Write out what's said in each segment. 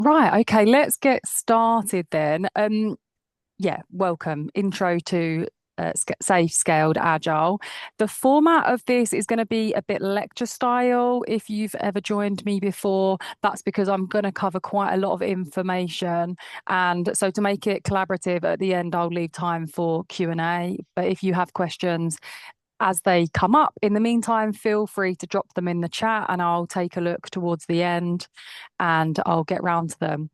Right, okay, let's get started then. Yeah, welcome. Intro to Safe, Scaled, Agile. The format of this is going to be a bit lecture style. If you've ever joined me before, that's because I'm going to cover quite a lot of information. And so to make it collaborative at the end, I'll leave time for Q&A. But if you have questions as they come up, in the meantime, feel free to drop them in the chat and I'll take a look towards the end and I'll get round to them.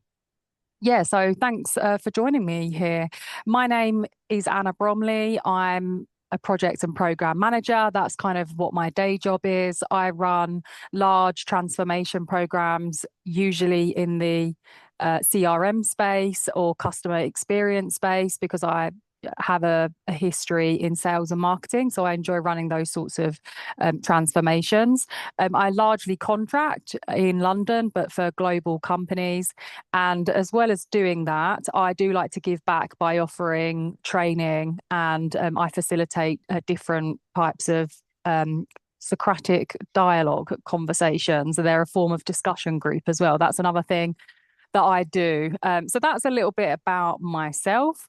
Yeah, so thanks for joining me here. My name is Anna Bromley. I'm a project and program manager. That's kind of what my day job is. I run large transformation programs, usually in the CRM space or customer experience space, because I have a history in sales and marketing. So I enjoy running those sorts of transformations. I largely contract in London, but for global companies. And as well as doing that, I do like to give back by offering training and I facilitate different types of Socratic dialogue conversations. They're a form of discussion group as well. That's another thing that I do. So that's a little bit about myself.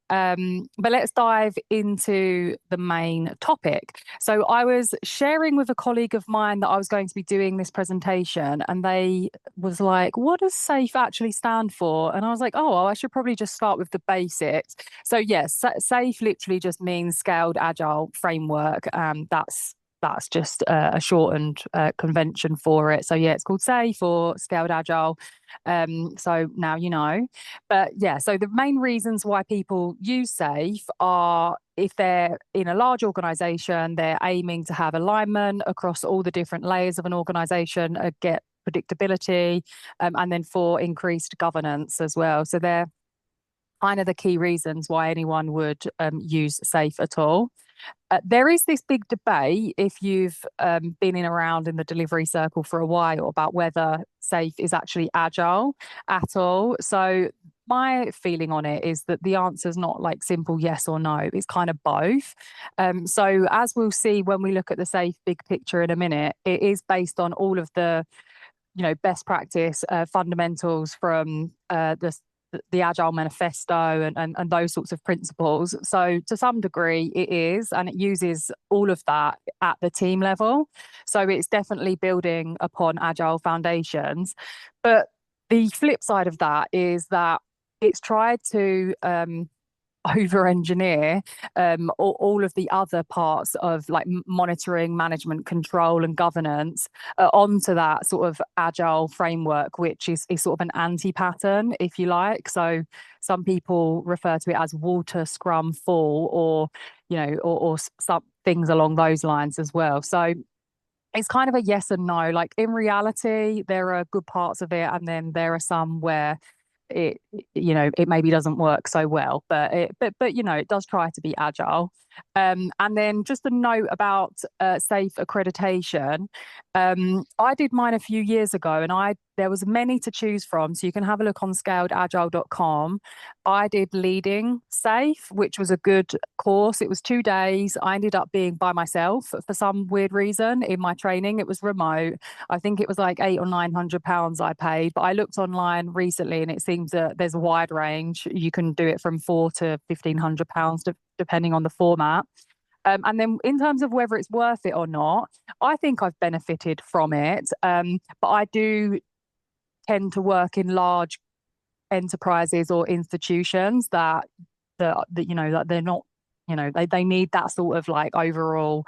But let's dive into the main topic. So I was sharing with a colleague of mine that I was going to be doing this presentation, and they was like, "What does SAFE actually stand for?" And I was like, "Oh, well, I should probably just start with the basics." So yes, SAFE literally just means Scaled Agile Framework. That's just a shortened convention for it. So yeah, it's called SAFE or Scaled Agile. So now you know. But yeah, so the main reasons why people use SAFE are if they're in a large organization, they're aiming to have alignment across all the different layers of an organization, get predictability, and then for increased governance as well. So they're kind of the key reasons why anyone would use SAFE at all. There is this big debate if you've been in around in the delivery circle for a while about whether SAFE is actually agile at all. So my feeling on it is that the answer is not like simple yes or no. It's kind of both. So as we'll see when we look at the SAFE big picture in a minute, it is based on all of the best practice fundamentals from the Agile Manifesto and those sorts of principles. So to some degree it is, and it uses all of that at the team level. So it's definitely building upon Agile foundations. But the flip side of that is that it's tried to over engineer all of the other parts of like monitoring, management, control, and governance onto that sort of agile framework, which is sort of an anti-pattern, if you like. So some people refer to it as water, scrum, fall, or or some things along those lines as well. So it's kind of a yes and no. Like in reality, there are good parts of it, and then there are some where it it maybe doesn't work so well, but it does try to be agile. And then just a note about safe accreditation. I did mine a few years ago, and I there was many to choose from, so you can have a look on scaledagile.com. I did leading safe, which was a good course. It was 2 days. I ended up being by myself for some weird reason in my training. It was remote. I think it was like £800 or £900 I paid, but I looked online recently and it seems that there's a wide range. You can do it from £400 to £1,500 depending on the format. And then in terms of whether it's worth it or not, I think I've benefited from it. But I do tend to work in large enterprises or institutions that they're not, they need that sort of like overall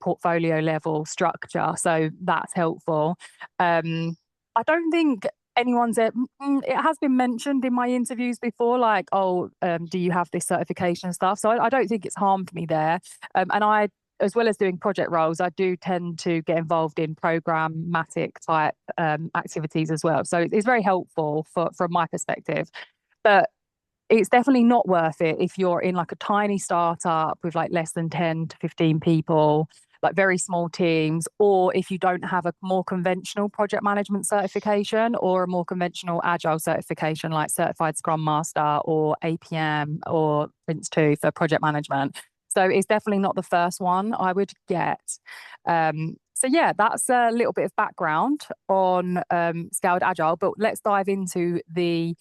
portfolio level structure. So that's helpful. I don't think anyone's it has been mentioned in my interviews before, like, oh, do you have this certification and stuff? So I don't think it's harmed me there. And I, as well as doing project roles, I do tend to get involved in programmatic type activities as well. So it's very helpful from my perspective. But it's definitely not worth it if you're in like a tiny startup with like less than 10 to 15 people, like very small teams, or if you don't have a more conventional project management certification or a more conventional agile certification like certified scrum master or APM or Prince 2 for project management. So it's definitely not the first one I would get. So yeah, that's a little bit of background on Scaled Agile, but let's dive into the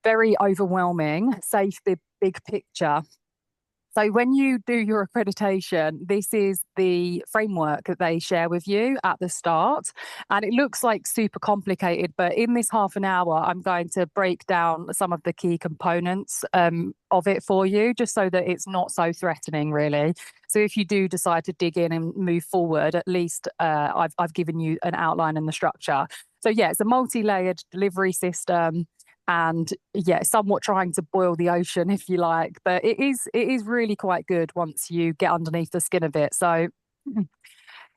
very overwhelming safe big picture. So when you do your accreditation, this is the framework that they share with you at the start. And it looks like super complicated, but in this half an hour, I'm going to break down some of the key components of it for you, just so that it's not so threatening, really. So if you do decide to dig in and move forward, at least I've given you an outline and the structure. So yeah, it's a multi-layered delivery system, and yeah, somewhat trying to boil the ocean, if you like, but it is really quite good once you get underneath the skin of it. So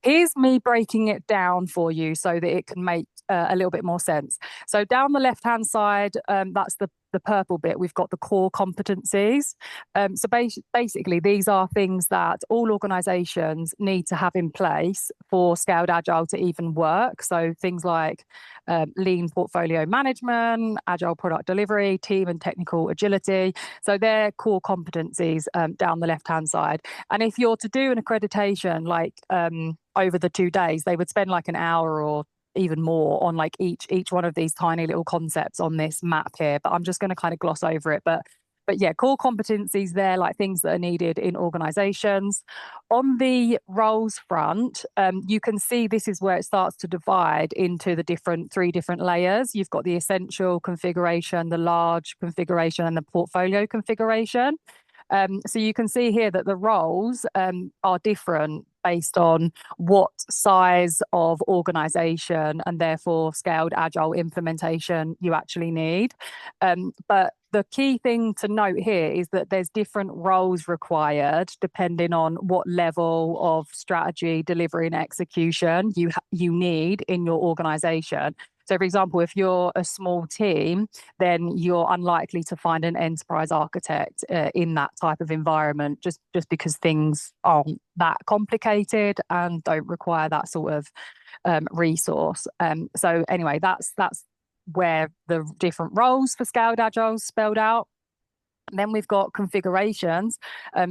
here's me breaking it down for you so that it can make a little bit more sense. So down the left-hand side, that's the purple bit. We've got the core competencies. So basically, these are things that all organizations need to have in place for Scaled Agile to even work. So things like lean portfolio management, agile product delivery, team and technical agility. So they're core competencies down the left-hand side. And if you're to do an accreditation, like over the 2 days, they would spend like an hour or even more on like each one of these tiny little concepts on this map here, but I'm just going to kind of gloss over it. But yeah, core competencies there, like things that are needed in organizations. On the roles front, you can see this is where it starts to divide into the three different layers. You've got the essential configuration, the large configuration, and the portfolio configuration. So you can see here that the roles are different based on what size of organization and therefore scaled agile implementation you actually need. But the key thing to note here is that there's different roles required depending on what level of strategy, delivery, and execution you need in your organization. So, for example, if you're a small team, then you're unlikely to find an enterprise architect in that type of environment, just because things aren't that complicated and don't require that sort of resource. So anyway, that's where the different roles for Scaled Agile spelled out. And then we've got configurations.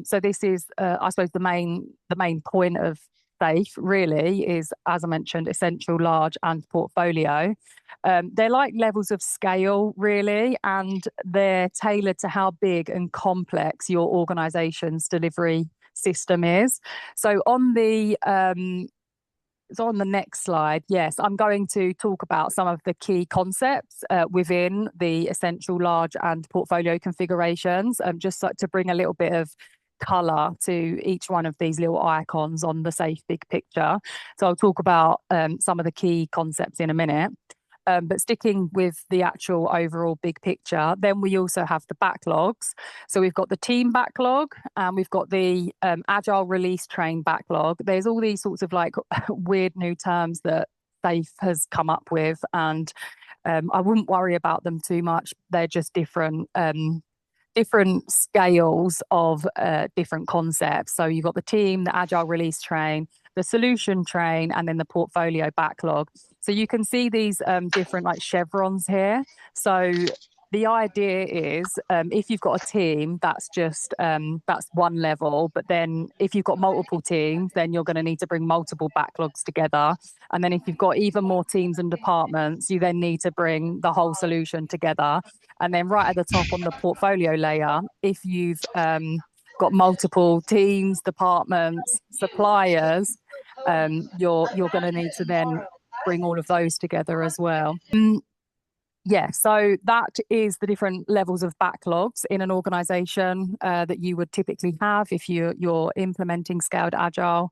So this is, I suppose, the main point of SAFe really is, as I mentioned, essential, large, and portfolio. They're like levels of scale, really, and they're tailored to how big and complex your organization's delivery system is. So on the next slide, yes, I'm going to talk about some of the key concepts within the essential, large, and portfolio configurations, just to bring a little bit of color to each one of these little icons on the safe big picture. So I'll talk about some of the key concepts in a minute. But sticking with the actual overall big picture, then we also have the backlogs. So we've got the team backlog and we've got the agile release train backlog. There's all these sorts of like weird new terms that SAFe has come up with, and I wouldn't worry about them too much. They're just different scales of different concepts. So you've got the team, the agile release train, the solution train, and then the portfolio backlog. So you can see these different like chevrons here. So the idea is if you've got a team, that's just that's one level. But then if you've got multiple teams, then you're going to need to bring multiple backlogs together. And then if you've got even more teams and departments, you then need to bring the whole solution together. And then right at the top on the portfolio layer, if you've got multiple teams, departments, suppliers, you're going to need to then bring all of those together as well. Yeah, so that is the different levels of backlogs in an organization that you would typically have if you're implementing Scaled Agile.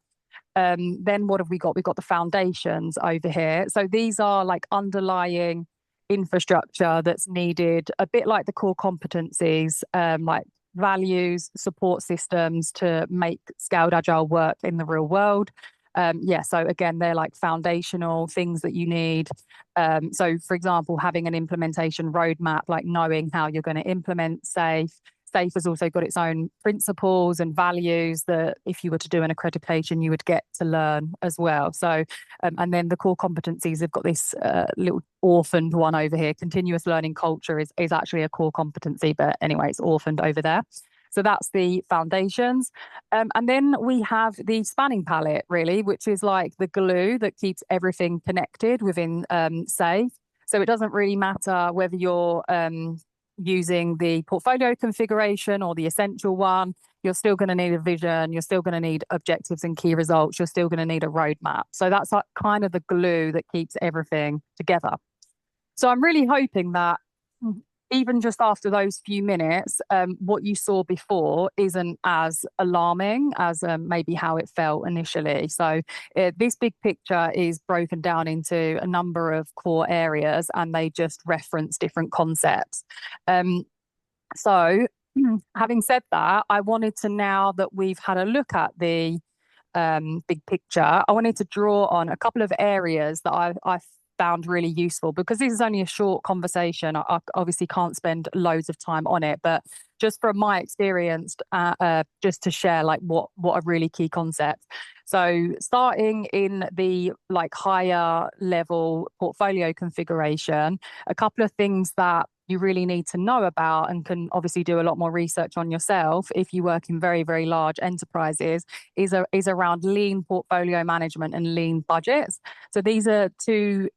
Then what have we got? We've got the foundations over here. So these are like underlying infrastructure that's needed, a bit like the core competencies, like values, support systems to make Scaled Agile work in the real world. Yeah, so again, they're like foundational things that you need. So, for example, having an implementation roadmap, like knowing how you're going to implement SAFe. SAFe has also got its own principles and values that if you were to do an accreditation, you would get to learn as well. So, and then the core competencies have got this little orphaned one over here. Continuous learning culture is actually a core competency, but anyway, it's orphaned over there. So that's the foundations. And then we have the spanning palette, really, which is like the glue that keeps everything connected within Safe. So it doesn't really matter whether you're using the portfolio configuration or the essential one. You're still going to need a vision. You're still going to need objectives and key results. You're still going to need a roadmap. So that's like kind of the glue that keeps everything together. So I'm really hoping that even just after those few minutes, what you saw before isn't as alarming as maybe how it felt initially. So this big picture is broken down into a number of core areas, and they just reference different concepts. So having said that, I wanted to, now that we've had a look at the big picture, I wanted to draw on a couple of areas that I found really useful, because this is only a short conversation. I obviously can't spend loads of time on it, but just from my experience, just to share like what are really key concepts. So starting in the like higher level portfolio configuration, a couple of things that you really need to know about, and can obviously do a lot more research on yourself if you work in very, very large enterprises, is around lean portfolio management and lean budgets. So these are two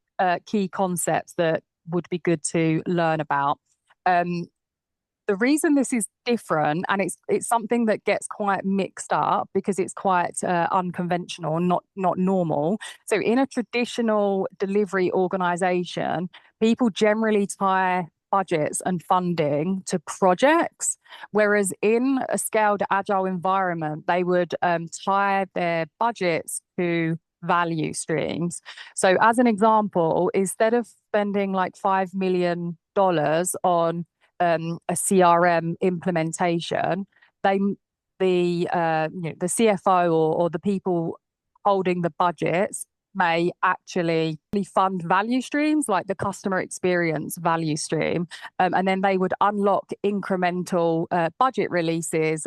key concepts that would be good to learn about. The reason this is different, and it's something that gets quite mixed up because it's quite unconventional, not normal. So in a traditional delivery organization, people generally tie budgets and funding to projects, whereas in a scaled agile environment, they would tie their budgets to value streams. So as an example, instead of spending like $5 million on a CRM implementation, the CFO or the people holding the budgets may actually fund value streams like the customer experience value stream, and then they would unlock incremental budget releases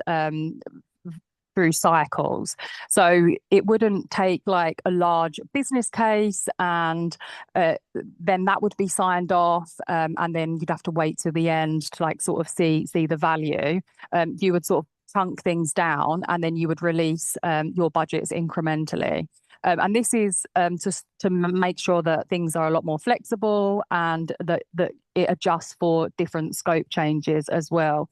through cycles. So it wouldn't take like a large business case, and then that would be signed off, and then you'd have to wait till the end to like sort of see the value. You would sort of chunk things down, and then you would release your budgets incrementally. And this is to make sure that things are a lot more flexible, and that it adjusts for different scope changes as well.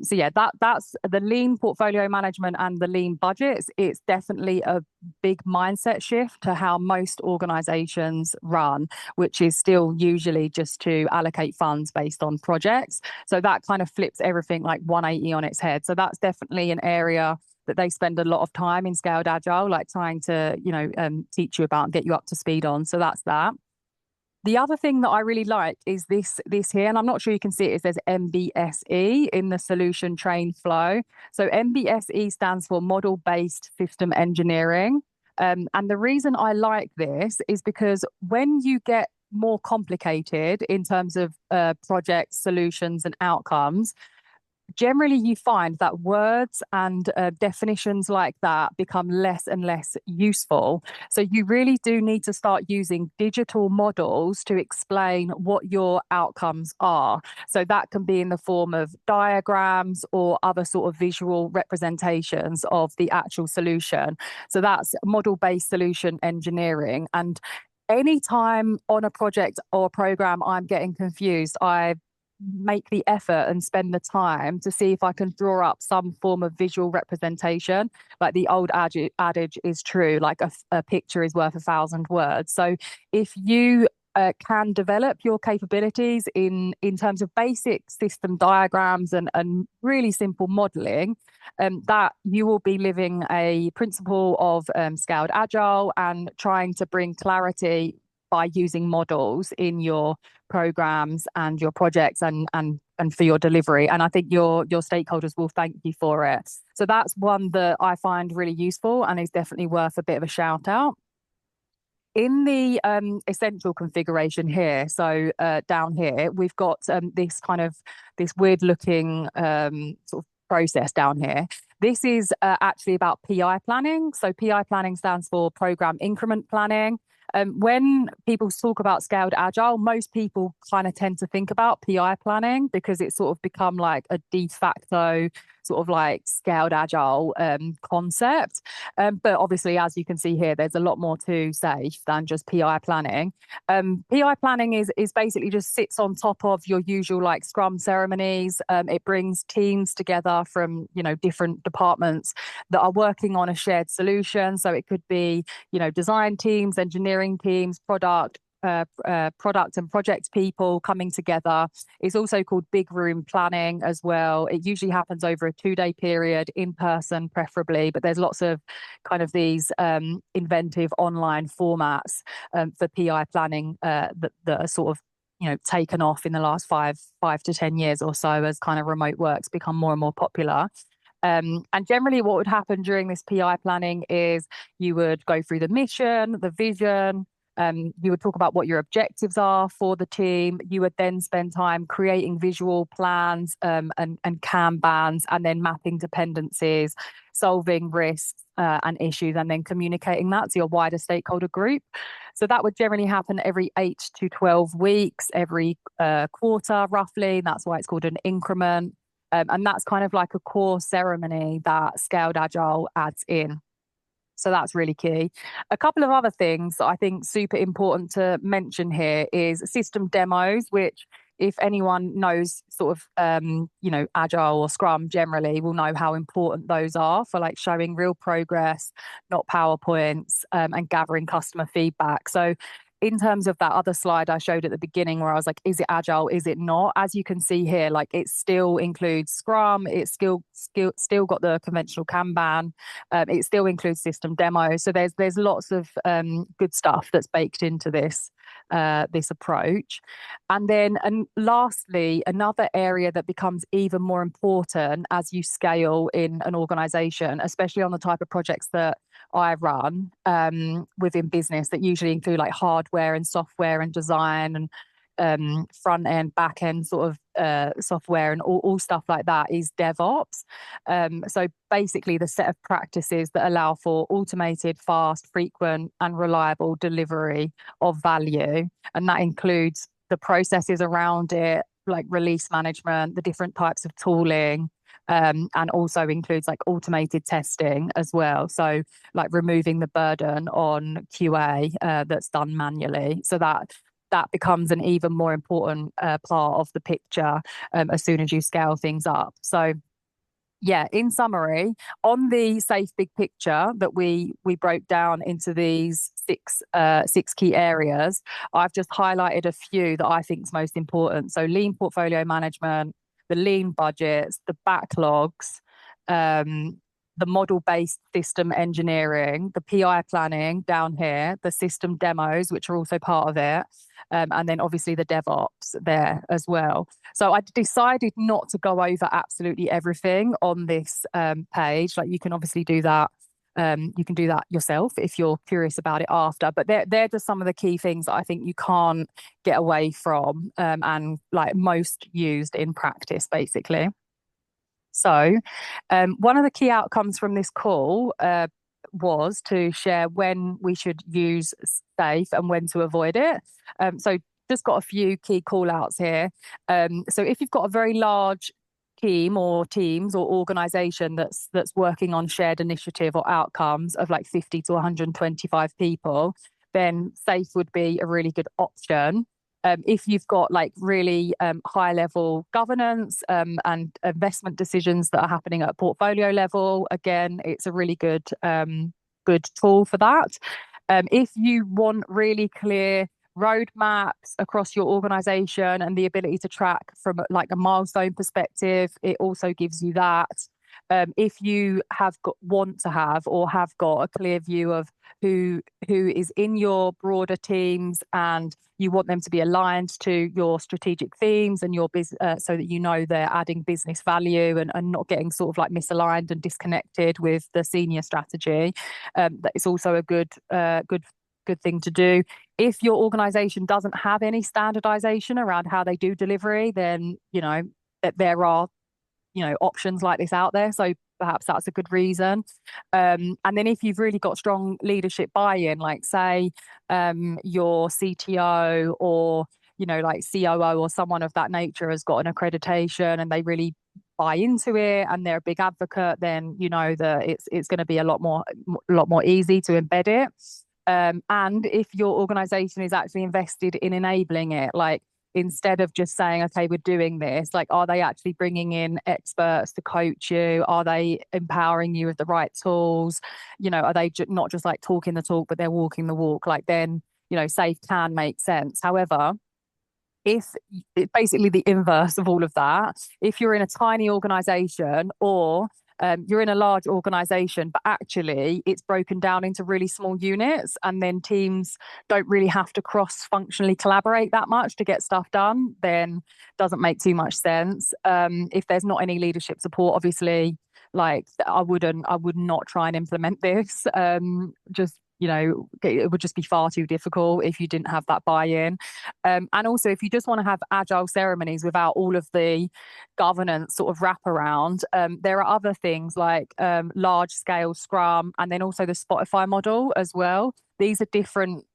So yeah, that's the lean portfolio management and the lean budgets. It's definitely a big mindset shift to how most organizations run, which is still usually just to allocate funds based on projects. So that kind of flips everything like 180 on its head. So that's definitely an area that they spend a lot of time in scaled agile, like trying to, teach you about and get you up to speed on. So that's that. The other thing that I really like is this here, and I'm not sure you can see it. It says MBSE in the solution train flow. So MBSE stands for Model-Based System Engineering. And the reason I like this is because when you get more complicated in terms of projects, solutions, and outcomes, generally you find that words and definitions like that become less and less useful. So you really do need to start using digital models to explain what your outcomes are. So that can be in the form of diagrams or other sort of visual representations of the actual solution. So that's model-based solution engineering. And anytime on a project or a program I'm getting confused, I make the effort and spend the time to see if I can draw up some form of visual representation. Like the old adage is true, like a picture is worth 1,000 words. So if you can develop your capabilities in terms of basic system diagrams and really simple modeling, that you will be living a principle of scaled agile and trying to bring clarity by using models in your programs and your projects and for your delivery. And I think your stakeholders will thank you for it. So that's one that I find really useful and is definitely worth a bit of a shout out. In the essential configuration here, so down here, we've got this weird looking sort of process down here. This is actually about PI planning. So PI planning stands for program increment planning. When people talk about scaled agile, most people kind of tend to think about PI planning because it's sort of become like a de facto sort of like scaled agile concept. But obviously, as you can see here, there's a lot more to SAFe than just PI planning. PI planning is basically just sits on top of your usual like Scrum ceremonies. It brings teams together from different departments that are working on a shared solution. So it could be design teams, engineering teams, product and project people coming together. It's also called big room planning as well. It usually happens over a 2-day period, in person preferably, but there's lots of kind of these inventive online formats for PI planning that are sort of taken off in the last five to 10 years or so as kind of remote work's become more and more popular. And generally, what would happen during this PI planning is you would go through the mission, the vision. You would talk about what your objectives are for the team. You would then spend time creating visual plans and Kanbans, and then mapping dependencies, solving risks and issues, and then communicating that to your wider stakeholder group. So that would generally happen every 8 to 12 weeks, every quarter, roughly. That's why it's called an increment. And that's kind of like a core ceremony that Scaled Agile adds in. So that's really key. A couple of other things that I think super important to mention here is system demos, which if anyone knows sort of Agile or Scrum generally will know how important those are for like showing real progress, not PowerPoints, and gathering customer feedback. So in terms of that other slide I showed at the beginning where I was like, is it agile? Is it not? As you can see here, like it still includes Scrum. It's still got the conventional Kanban. It still includes system demos. So there's lots of good stuff that's baked into this approach. And lastly, another area that becomes even more important as you scale in an organization, especially on the type of projects that I run within business that usually include like hardware and software and design and front end, back end sort of software and all stuff like that, is DevOps. So basically the set of practices that allow for automated, fast, frequent and reliable delivery of value. And that includes the processes around it, like release management, the different types of tooling, and also includes like automated testing as well. So like removing the burden on QA that's done manually. So that becomes an even more important part of the picture as soon as you scale things up. So yeah, in summary, on the SAFe big picture that we broke down into these six key areas, I've just highlighted a few that I think is most important. So lean portfolio management, the lean budgets, the backlogs, the model-based system engineering, the PI planning down here, the system demos, which are also part of it, and then obviously the DevOps there as well. So I decided not to go over absolutely everything on this page. Like you can obviously do that. You can do that yourself if you're curious about it after. But they're just some of the key things that I think you can't get away from and like most used in practice, basically. So, one of the key outcomes from this call was to share when we should use SAFe and when to avoid it. So, just got a few key call outs here. So, if you've got a very large team or teams or organization that's working on shared initiative or outcomes of like 50 to 125 people, then SAFe would be a really good option. If you've got like really high level governance and investment decisions that are happening at a portfolio level, again, it's a really good tool for that. If you want really clear roadmaps across your organization and the ability to track from like a milestone perspective, it also gives you that. If you want to have or have got a clear view of who is in your broader teams and you want them to be aligned to your strategic themes and your business so that you know they're adding business value and not getting sort of like misaligned and disconnected with the senior strategy, that is also a good thing to do. If your organization doesn't have any standardization around how they do delivery, then that there are options like this out there. So perhaps that's a good reason. And then if you've really got strong leadership buy-in, like say your CTO or like COO or someone of that nature has got an accreditation and they really buy into it and they're a big advocate, then you know that it's going to be a lot more easy to embed it. And if your organization is actually invested in enabling it, like instead of just saying, okay, we're doing this, like, are they actually bringing in experts to coach you? Are they empowering you with the right tools? Are they not just like talking the talk, but they're walking the walk? Like, then, safe can make sense. However, if it's basically the inverse of all of that, if you're in a tiny organization or you're in a large organization, but actually it's broken down into really small units, and then teams don't really have to cross functionally collaborate that much to get stuff done, then doesn't make too much sense. If there's not any leadership support, obviously, like I would not try and implement this. Just it would just be far too difficult if you didn't have that buy-in. And also, if you just want to have agile ceremonies without all of the governance sort of wraparound, there are other things like large scale Scrum and then also the Spotify model as well. These are different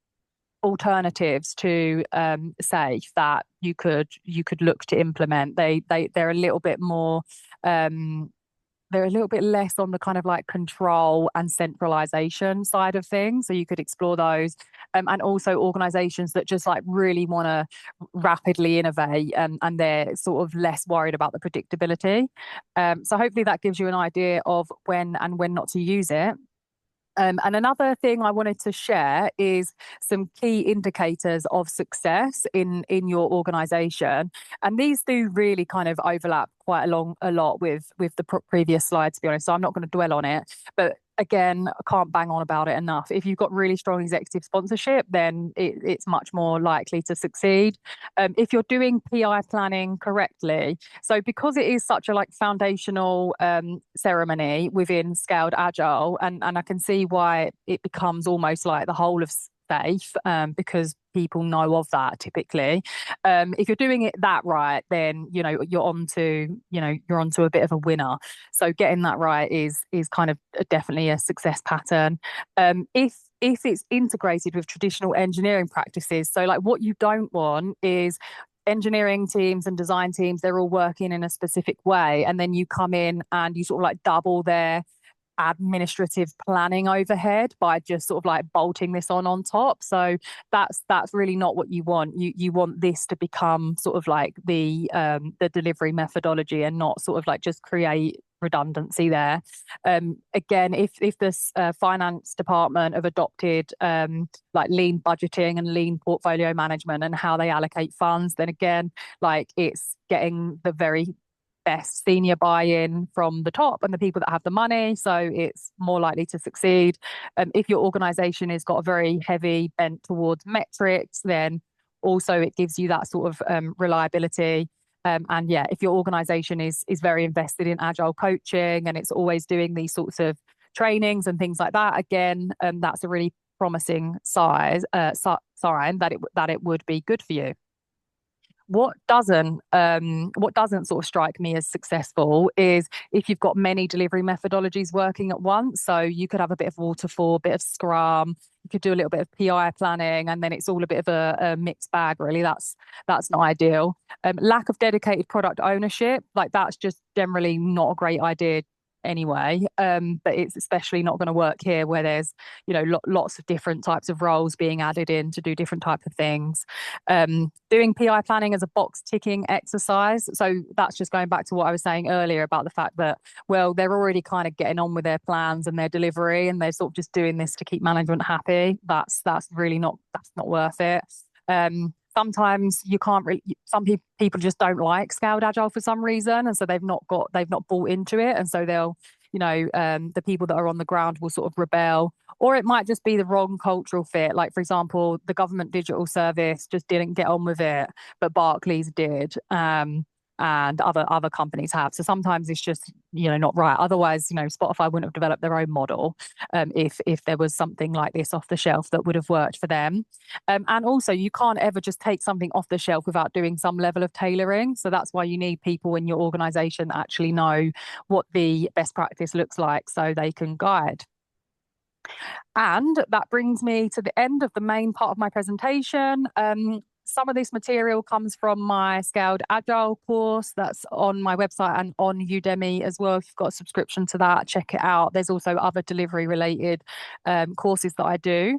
alternatives to SAFe that you could look to implement. They're a little bit more they're a little bit less on the kind of like control and centralization side of things. So you could explore those. And also organizations that just like really want to rapidly innovate, and they're sort of less worried about the predictability. So hopefully that gives you an idea of when and when not to use it. And another thing I wanted to share is some key indicators of success in your organization. And these do really kind of overlap quite a lot with the previous slide, to be honest. So I'm not going to dwell on it. But again, I can't bang on about it enough. If you've got really strong executive sponsorship, then it's much more likely to succeed. If you're doing PI planning correctly, so because it is such a like foundational ceremony within Scaled Agile, and I can see why it becomes almost like the whole of SAFe, because people know of that typically. If you're doing it that right, then you're onto a bit of a winner. So getting that right is kind of definitely a success pattern. If it's integrated with traditional engineering practices, so like what you don't want is engineering teams and design teams, they're all working in a specific way, and then you come in and you sort of like double their administrative planning overhead by just sort of like bolting this on top. So that's really not what you want. You want this to become sort of like the delivery methodology, and not sort of like just create redundancy there. Again, if this finance department have adopted like lean budgeting and lean portfolio management and how they allocate funds, then again, like it's getting the very best senior buy-in from the top and the people that have the money, so it's more likely to succeed. If your organization has got a very heavy bent towards metrics, then also it gives you that sort of reliability. And yeah, if your organization is very invested in agile coaching and it's always doing these sorts of trainings and things like that, again, that's a really promising sign that it would be good for you. What doesn't sort of strike me as successful is if you've got many delivery methodologies working at once. So you could have a bit of waterfall, a bit of Scrum, you could do a little bit of PI planning, and then it's all a bit of a mixed bag, really. That's not ideal. Lack of dedicated product ownership, like that's just generally not a great idea anyway. But it's especially not going to work here, where there's lots of different types of roles being added in to do different types of things. Doing PI planning as a box ticking exercise, so that's just going back to what I was saying earlier about the fact that, well, they're already kind of getting on with their plans and their delivery, and they're sort of just doing this to keep management happy. That's not worth it. Sometimes you can't really, some people just don't like Scaled Agile for some reason, and so they've not bought into it, and so they'll the people that are on the ground will sort of rebel, or it might just be the wrong cultural fit. Like, for example, the government digital service just didn't get on with it, but Barclays did. and other companies have. So sometimes it's just, not right. Otherwise, Spotify wouldn't have developed their own model, if there was something like this off the shelf that would have worked for them. And also, you can't ever just take something off the shelf without doing some level of tailoring. So that's why you need people in your organization that actually know what the best practice looks like so they can guide. And that brings me to the end of the main part of my presentation. Some of this material comes from my Scaled Agile course that's on my website and on Udemy as well. If you've got a subscription to that, check it out. There's also other delivery related courses that I do.